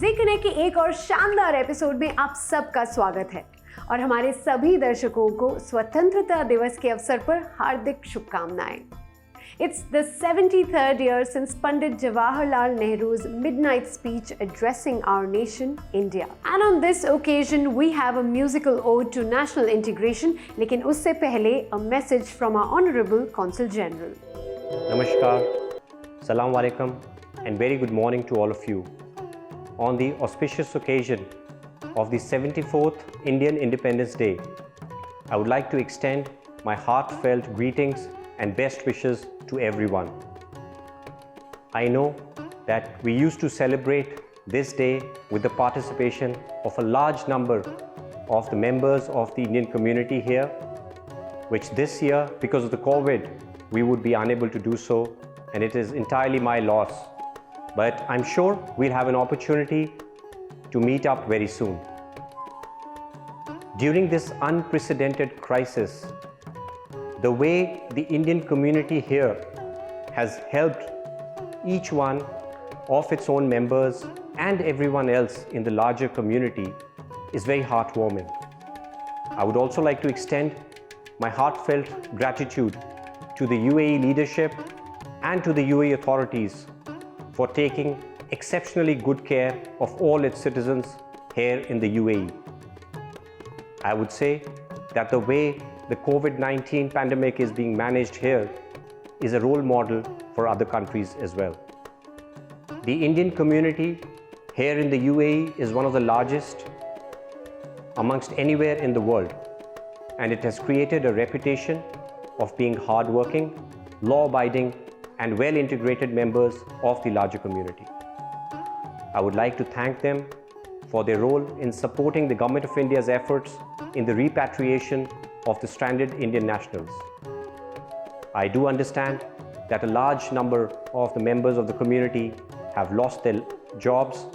जी connect के एक और शानदार एपिसोड में आप सबका स्वागत है और हमारे सभी दर्शकों को स्वतंत्रता दिवस के अवसर पर हार्दिक शुभकामनाएं। It's the 73rd year since Pandit Jawaharlal Nehru's midnight speech addressing our nation, India. And on this occasion, we have a musical ode to national integration. लेकिन उससे पहले a message from our Honorable Consul General. Namaskar, Assalamu Alaikum, and very good morning to all of you. On the auspicious occasion of the 74th Indian Independence Day, I would like to extend my heartfelt greetings and best wishes to everyone. I know that we used to celebrate this day with the participation of a large number of the members of the Indian community here, which this year, because of the COVID, we would be unable to do so, and it is entirely my loss. But I'm sure we'll have an opportunity to meet up very soon. During this unprecedented crisis, the way the Indian community here has helped each one of its own members and everyone else in the larger community is very heartwarming. I would also like to extend my heartfelt gratitude to the UAE leadership and to the UAE authorities for taking exceptionally good care of all its citizens here in the UAE. I would say that the way the COVID-19 pandemic is being managed here is a role model for other countries as well. The Indian community here in the UAE is one of the largest amongst anywhere in the world, and it has created a reputation of being hardworking, law-abiding, and well-integrated members of the larger community. I would like to thank them for their role in supporting the Government of India's efforts in the repatriation of the stranded Indian nationals. I do understand that a large number of the members of the community have lost their jobs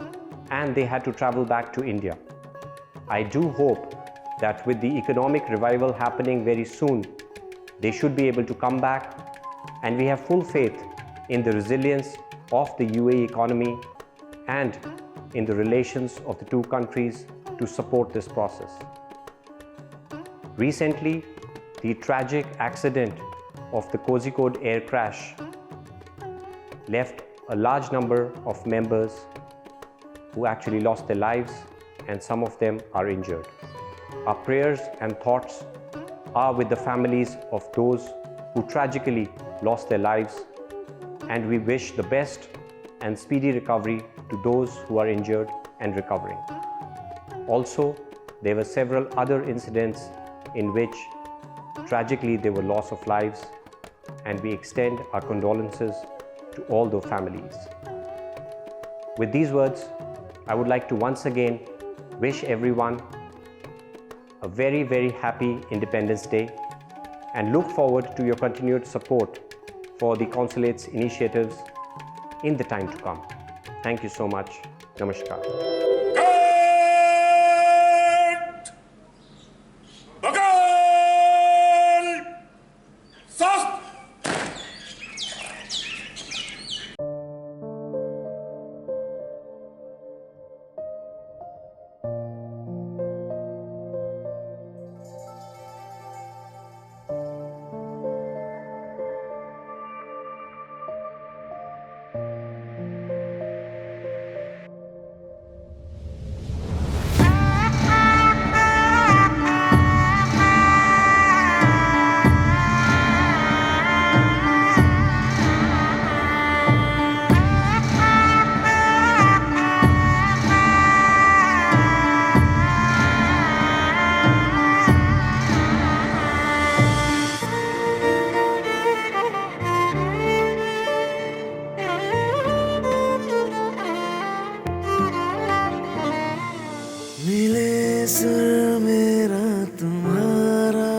and they had to travel back to India. I do hope that with the economic revival happening very soon, they should be able to come back, and we have full faith in the resilience of the UAE economy and in the relations of the two countries to support this process. Recently, the tragic accident of the Kozhikode air crash left a large number of members who actually lost their lives, and some of them are injured. Our prayers and thoughts are with the families of those who tragically lost their lives, and we wish the best and speedy recovery to those who are injured and recovering. Also, there were several other incidents in which tragically there were loss of lives, and we extend our condolences to all those families. With these words, I would like to once again wish everyone a very, very happy Independence Day and look forward to your continued support for the Consulate's initiatives in the time to come. Thank you so much. Namaskar. मिले सुर मेरा तुम्हारा,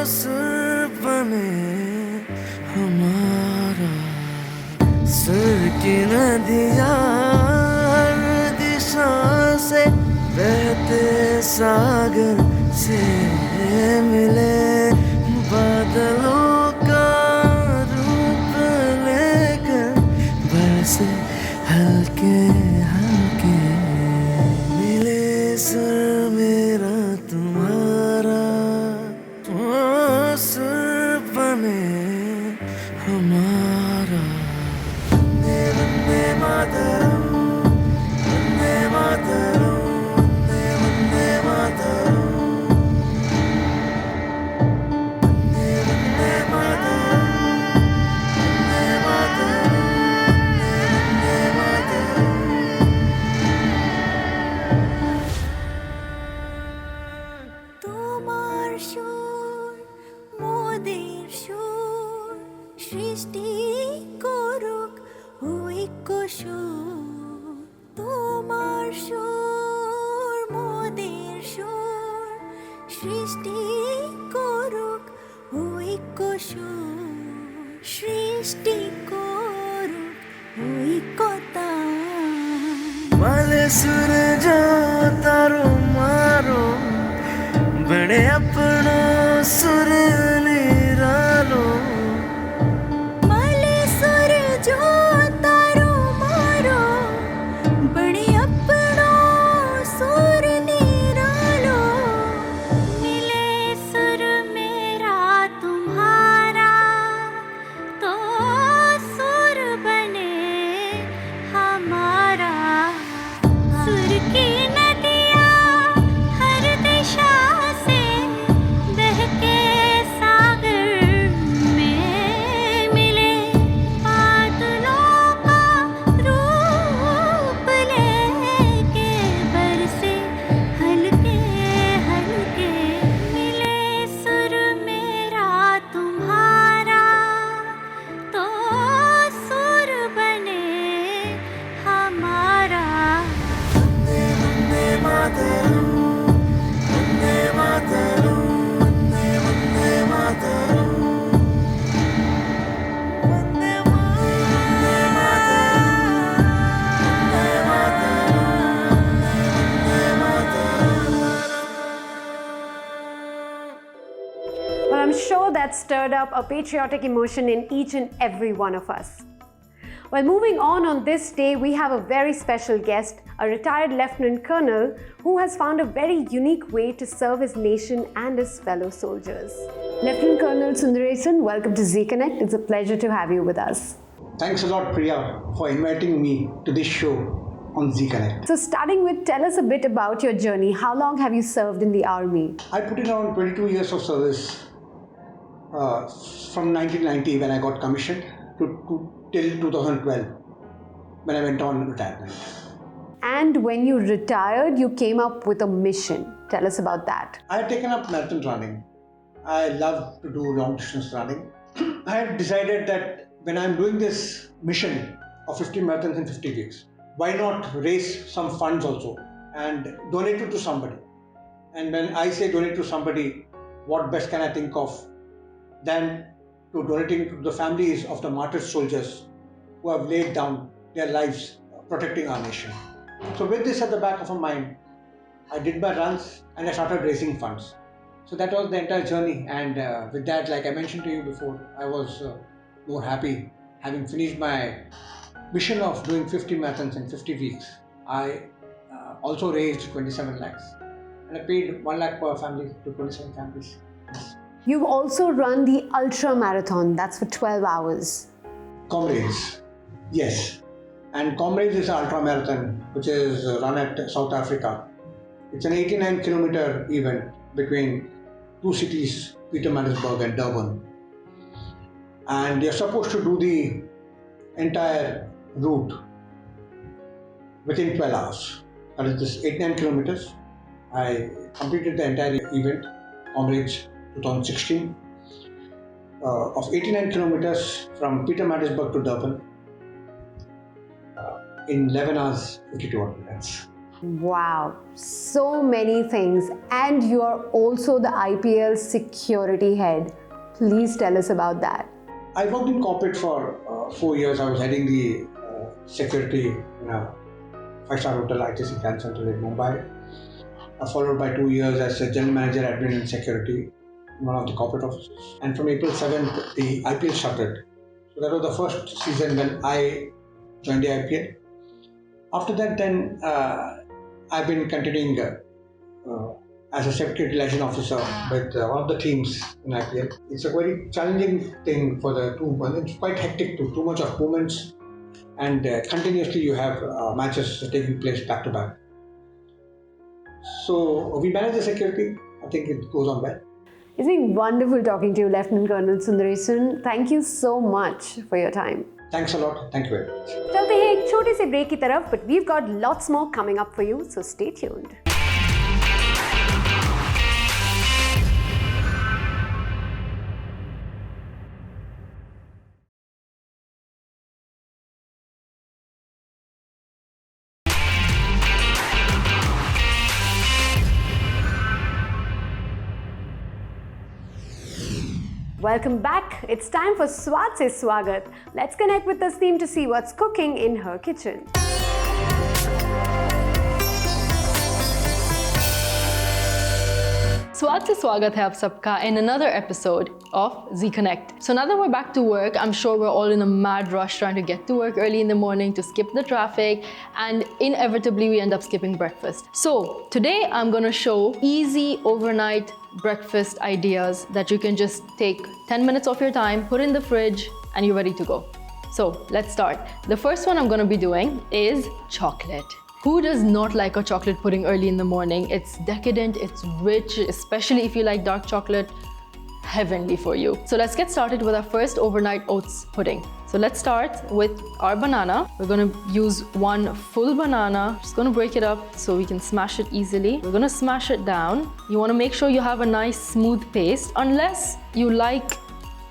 सुर बने हमारा, सुर की नदियाँ हर दिशा से बहते सागर से मिले, बादलों का रूप लेकर बरसे हल्के हमारा वंदे वंदे मातरम वंदे मातरम वंदे वंदे मातरम वंदे वंदे मातरम वंदे मातरम वंदे मातरम তোমার সুর মোদের সুর সৃষ্টি করুক ঐক্য সুর তোমার সুর মোদের সুর সৃষ্টি করুক ঐক্য সুর সৃষ্টি করুক ঐক্যতা মালে সুর যা তারো মারো बड़े अपना सुर निरालो माले सुर जो तारो मारो बड़े अपना सुर निरालो मिले सुर मेरा तुम्हारा तो सुर बने हमारा सुर की That stirred up a patriotic emotion in each and every one of us. Well, moving on this day, we have a very special guest, a retired Lieutenant Colonel who has found a very unique way to serve his nation and his fellow soldiers. Lieutenant Colonel Sundaresan, welcome to Zee Connect. It's a pleasure to have you with us. Thanks a lot, Priya, for inviting me to this show on Zee Connect. So starting with, tell us a bit about your journey. How long have you served in the army? I put in around 22 years of service. From 1990 when I got commissioned till 2012 when I went on retirement. And when you retired, you came up with a mission. Tell us about that. I had taken up marathon running. I love to do long distance running. I had decided that when I'm doing this mission of 50 marathons in 50 weeks, why not raise some funds also and donate it to somebody? And when I say donate to somebody, what best can I think of than to donating to the families of the martyred soldiers who have laid down their lives protecting our nation. So with this at the back of my mind, I did my runs and I started raising funds. So that was the entire journey, and with that, like I mentioned to you before, I was more happy having finished my mission of doing 50 marathons in 50 weeks. I also raised 27 lakhs and I paid 1 lakh per family to 27 families. Yes. You've also run the ultra marathon, that's for 12 hours. Comrades, yes. And Comrades is an ultra marathon which is run at South Africa. It's an 89 kilometer event between two cities, Pietermaritzburg and Durban. And you're supposed to do the entire route within 12 hours. That is this 89 kilometers. I completed the entire event, Comrades 2016, of 89 kilometers from Pietermaritzburg to Durban in 11 hours 52 minutes. Wow, so many things. And you are also the IPL security head. Please tell us about that. I worked in corporate for 4 years. I was heading the security in a 5-star hotel, ITC Grand Central in Mumbai. Followed by 2 years as a general manager, admin and security in one of the corporate offices. And from April 7th, the IPL started. So that was the first season when I joined the IPL. After that, then I've been continuing as a secretary liaison officer with one of the teams in IPL. It's a very challenging thing for the two. It's quite hectic too. Too much of movements, and continuously you have matches taking place back to back. So we manage the security. I think it goes on well. It's been wonderful talking to you, Lieutenant Colonel Sundaresan. Thank you so much for your time. Thanks a lot. Thank you very much. चलते हैं एक छोटे से break की तरफ, but we've got lots more coming up for you, so stay tuned. Welcome back. It's time for Swat Se Swagat. Let's connect with Tasneem to see what's cooking in her kitchen. स्वागत से स्वागत है आप सबका in another episode of Zee Connect. So now that we're back to work, I'm sure we're all in a mad rush trying to get to work early in the morning to skip the traffic, and inevitably we end up skipping breakfast. So today I'm going to show easy overnight breakfast ideas that you can just take 10 minutes of your time, put in the fridge, and you're ready to go. So let's start. The first one I'm going to be doing is chocolate. Who does not like a chocolate pudding early in the morning? It's decadent, it's rich, especially if you like dark chocolate. Heavenly for you. So let's get started with our first overnight oats pudding. So let's start with our banana. We're going to use one full banana. Just going to break it up so we can smash it easily. We're going to smash it down. You want to make sure you have a nice smooth paste, unless you like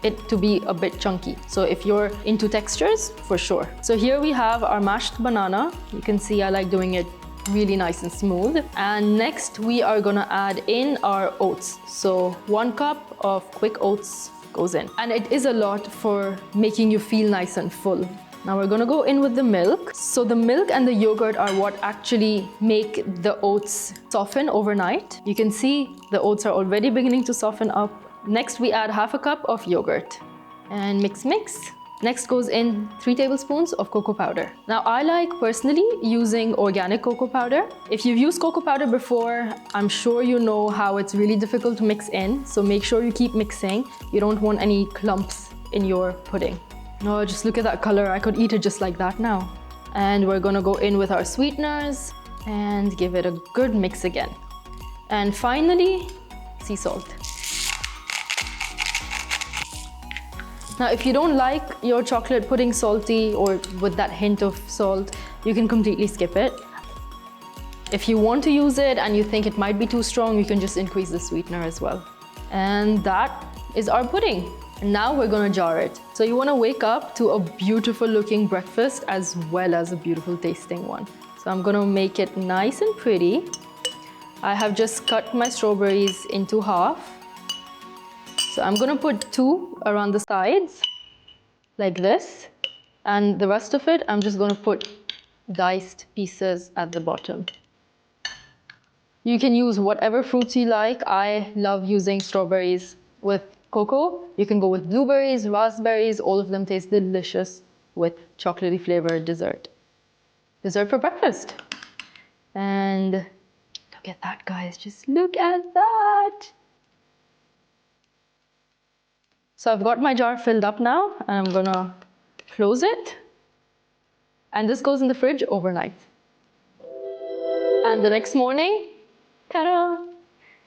it to be a bit chunky. So if you're into textures, for sure. So here we have our mashed banana. You can see I like doing it really nice and smooth. And next we are gonna add in our oats. So 1 cup of quick oats goes in. And it is a lot for making you feel nice and full. Now we're gonna go in with the milk. So the milk and the yogurt are what actually make the oats soften overnight. You can see the oats are already beginning to soften up. Next we add half a cup of yogurt and mix. Next goes in 3 tablespoons of cocoa powder. Now I like personally using organic cocoa powder. If you've used cocoa powder before, I'm sure you know how it's really difficult to mix in. So make sure you keep mixing. You don't want any clumps in your pudding. Oh, just look at that color. I could eat it just like that now. And we're gonna go in with our sweeteners and give it a good mix again. And finally, sea salt. Now, if you don't like your chocolate pudding salty or with that hint of salt, you can completely skip it. If you want to use it and you think it might be too strong, you can just increase the sweetener as well. And that is our pudding. And now we're gonna jar it. So you wanna wake up to a beautiful looking breakfast as well as a beautiful tasting one. So I'm gonna make it nice and pretty. I have just cut my strawberries into half. So I'm gonna put 2 around the sides, like this. And the rest of it, I'm just gonna put diced pieces at the bottom. You can use whatever fruits you like. I love using strawberries with cocoa. You can go with blueberries, raspberries, all of them taste delicious with chocolatey flavored dessert. Dessert for breakfast. And look at that, guys, just look at that. So I've got my jar filled up now, and I'm gonna close it. And this goes in the fridge overnight. And the next morning, ta-da!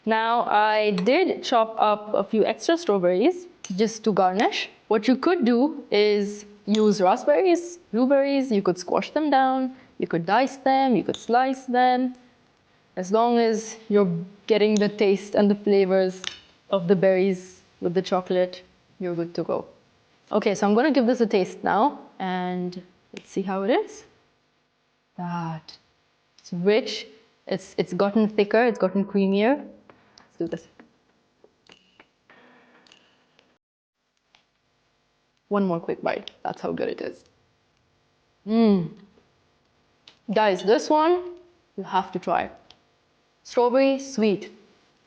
Now I did chop up a few extra strawberries just to garnish. What you could do is use raspberries, blueberries, you could squash them down, you could dice them, you could slice them. As long as you're getting the taste and the flavors of the berries with the chocolate, you're good to go. Okay, so I'm gonna give this a taste now, and let's see how it is. That, it's rich, it's gotten thicker, it's gotten creamier. Let's do this. One more quick bite, that's how good it is. Guys, this one, you have to try. Strawberry, sweet.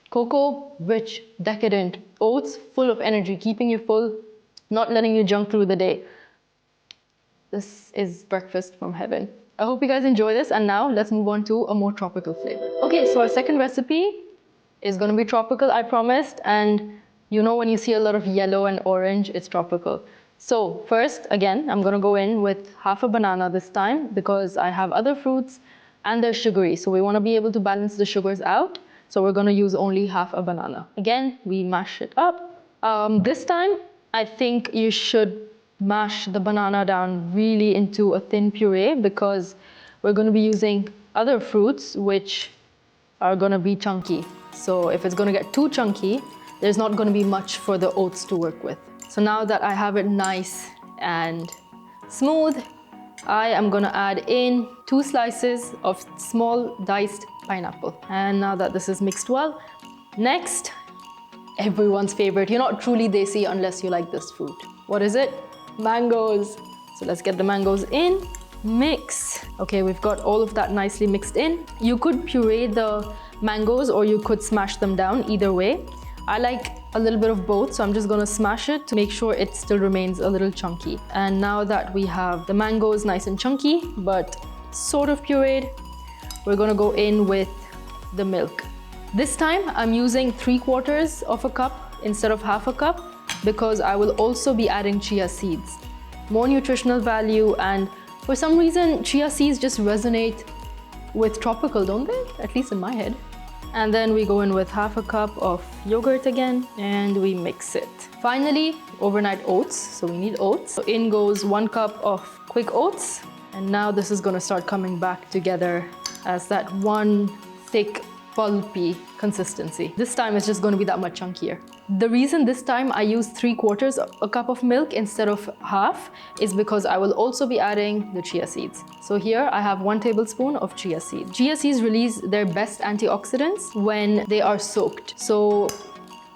Cocoa, rich, decadent. Oats, full of energy, keeping you full, not letting you junk through the day. This is breakfast from heaven. I hope you guys enjoy this, and now let's move on to a more tropical flavor. Okay, so our second recipe is going to be tropical, I promised. And you know when you see a lot of yellow and orange, it's tropical. So first, again, I'm going to go in with half a banana this time because I have other fruits and they're sugary. So we want to be able to balance the sugars out. So we're going to use only half a banana. Again, we mash it up. This time, I think you should mash the banana down really into a thin puree because we're going to be using other fruits which are going to be chunky. So if it's going to get too chunky, there's not going to be much for the oats to work with. So now that I have it nice and smooth, I am going to add in 2 slices of small diced pineapple. And now that this is mixed well, next, everyone's favorite. You're not truly desi unless you like this fruit. What is it? Mangoes. So let's get the mangoes in. Mix. Okay, we've got all of that nicely mixed in. You could puree the mangoes or you could smash them down, either way. I like a little bit of both, so I'm just gonna smash it to make sure it still remains a little chunky. And now that we have the mangoes nice and chunky, but sort of pureed, we're gonna go in with the milk. This time I'm using 3/4 of a cup instead of half a cup because I will also be adding chia seeds. More nutritional value, and for some reason, chia seeds just resonate with tropical, don't they? At least in my head. And then we go in with half a cup of yogurt again, and we mix it. Finally, overnight oats, so we need oats. So in goes 1 cup of quick oats, and now this is gonna start coming back together as that one thick, pulpy consistency. This time it's just gonna be that much chunkier. The reason this time I use 3/4 a cup of milk instead of half is because I will also be adding the chia seeds. So here I have 1 tablespoon of chia seeds. Chia seeds release their best antioxidants when they are soaked. So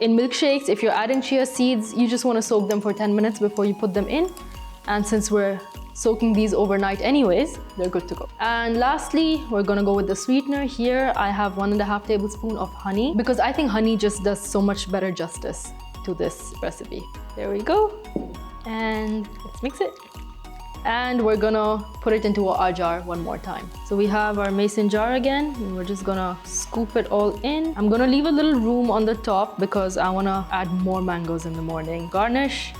in milkshakes, if you're adding chia seeds, you just want to soak them for 10 minutes before you put them in. And since we're soaking these overnight anyways, they're good to go. And lastly, we're gonna go with the sweetener. Here I have 1.5 tablespoons of honey because I think honey just does so much better justice to this recipe. There we go. And let's mix it. And we're gonna put it into our jar one more time. So we have our mason jar again, and we're just gonna scoop it all in. I'm gonna leave a little room on the top because I wanna add more mangoes in the morning. Garnish,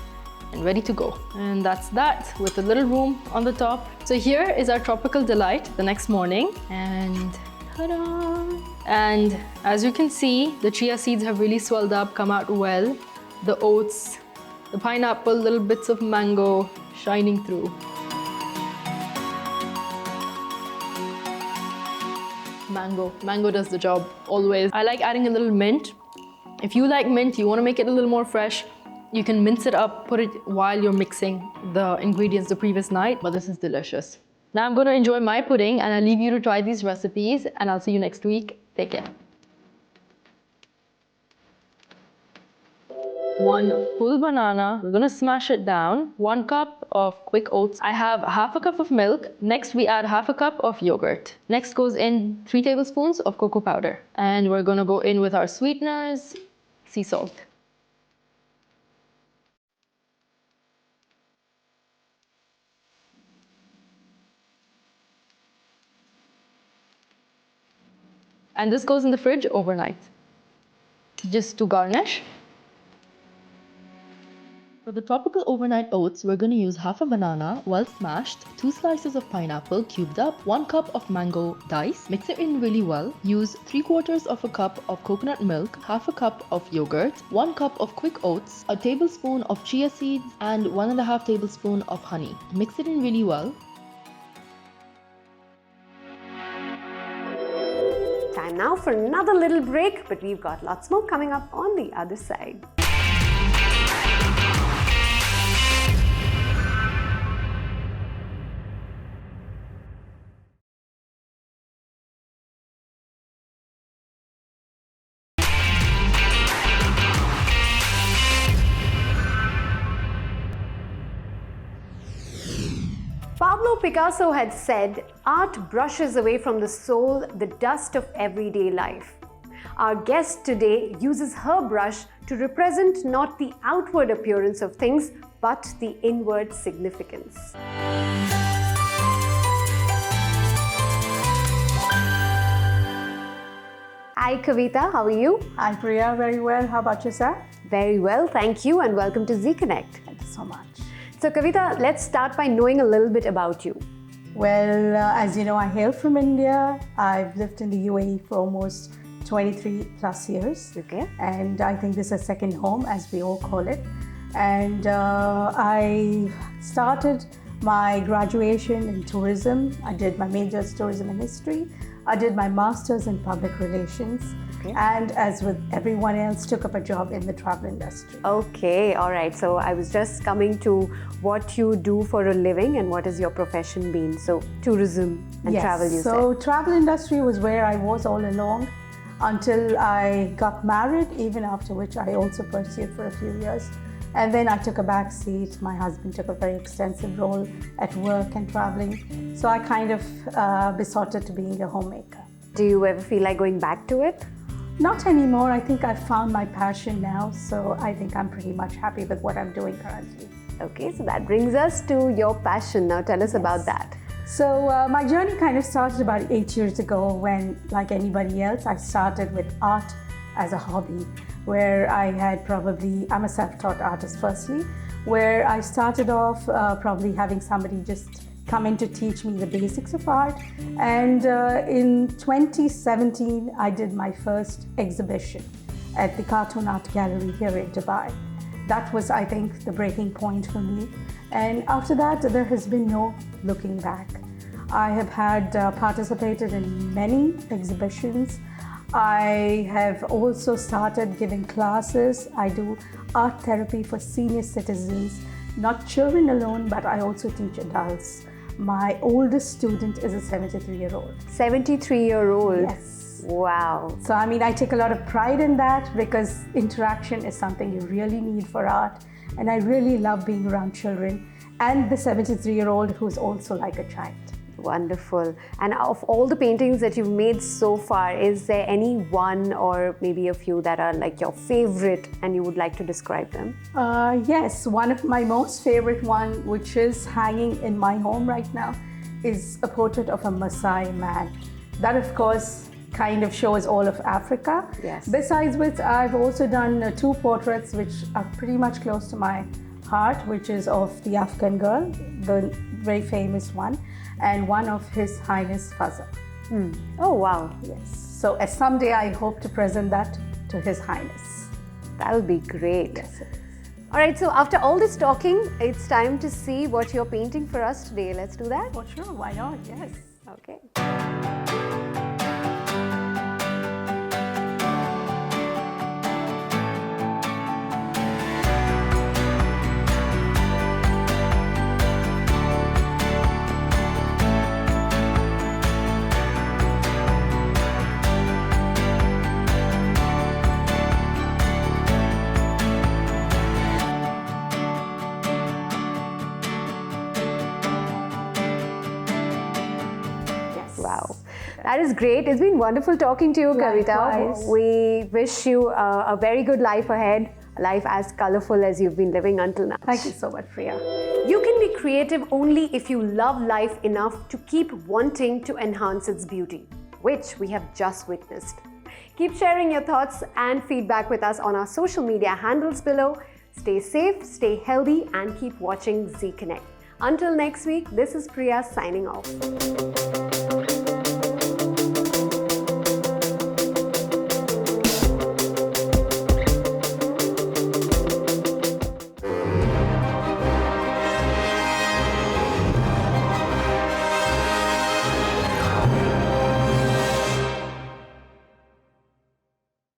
and ready to go. And that's that, with a little room on the top. So here is our tropical delight the next morning, and ta-da! And as you can see, the chia seeds have really swelled up, come out well. The oats, the pineapple, little bits of mango shining through. Mango does the job, always. I like adding a little mint. If you like mint, you want to make it a little more fresh, you can mince it up, put it while you're mixing the ingredients the previous night, but this is delicious. Now I'm going to enjoy my pudding, and I'll leave you to try these recipes, and I'll see you next week. Take care. 1 full banana, we're gonna smash it down. 1 cup of quick oats. I have half a cup of milk. Next we add half a cup of yogurt. Next goes in 3 tablespoons of cocoa powder. And we're gonna go in with our sweeteners, sea salt. And this goes in the fridge overnight. Just to garnish. For the tropical overnight oats, we're going to use half a banana, well smashed, 2 slices of pineapple cubed up, 1 cup of mango dice. Mix it in really well. Use 3/4 of a cup of coconut milk, half a cup of yogurt, 1 cup of quick oats, a tablespoon of chia seeds, and 1.5 tablespoons of honey. Mix it in really well. Time now for another little break, but we've got lots more coming up on the other side. Pablo Picasso had said, "Art brushes away from the soul the dust of everyday life." Our guest today uses her brush to represent not the outward appearance of things, but the inward significance. Hi Kavita, how are you? Hi Priya, very well. How about yourself? Very well, thank you, and welcome to Zee Connect. Thank you so much. So Kavita, let's start by knowing a little bit about you. Well, as you know, I hail from India. I've lived in the UAE for almost 23 plus years. Okay. And I think this is a second home, as we all call it. And I started my graduation in tourism. I did my majors tourism and history. I did my master's in public relations. Okay. And as with everyone else, took up a job in the travel industry. Okay, all right. So I was just coming to what you do for a living and what has your profession been. So tourism and travel, you so said. travel industry was where I was all along until I got married, even after which I also pursued for a few years. And then I took a back seat. My husband took a very extensive role at work and traveling. So I kind of besotted to being a homemaker. Do you ever feel like going back to it? Not anymore. I think I've found my passion now. So I think I'm pretty much happy with what I'm doing currently. Okay, so that brings us to your passion. Now tell us about that. So my journey kind of started about 8 years ago when, like anybody else, I started with art as a hobby, where I had I'm a self-taught artist firstly, where I started off probably having somebody just come in to teach me the basics of art. And in 2017, I did my first exhibition at the Cartoon Art Gallery here in Dubai. That was, I think, the breaking point for me. And after that, there has been no looking back. I have had participated in many exhibitions. I have also started giving classes. I do art therapy for senior citizens, not children alone, but I also teach adults. My oldest student is a 73-year-old. 73-year-old? Yes. Wow. So, I mean, I take a lot of pride in that because interaction is something you really need for art. And I really love being around children and the 73-year-old who's also like a child. Wonderful. And of all the paintings that you've made so far, is there any one or maybe a few that are like your favorite and you would like to describe them? Yes, one of my most favorite one, which is hanging in my home right now, is a portrait of a Maasai man. That, of course, kind of shows all of Africa. Yes. Besides which, I've also done two portraits which are pretty much close to my heart, which is of the Afghan girl, the very famous one, and one of His Highness Fazal. Oh, wow. Yes. So someday I hope to present that to His Highness. That'll be great. Yes, it is. All right, so after all this talking, it's time to see what you're painting for us today. Let's do that? Oh, sure, why not? Yes. Okay. Wow. That is great. It's been wonderful talking to you, Kavita. Likewise. We wish you a very good life ahead, a life as colorful as you've been living until now. Thank you so much, Priya. You can be creative only if you love life enough to keep wanting to enhance its beauty, which we have just witnessed. Keep sharing your thoughts and feedback with us on our social media handles below. Stay safe, stay healthy, and keep watching Zee Connect. Until next week, this is Priya signing off.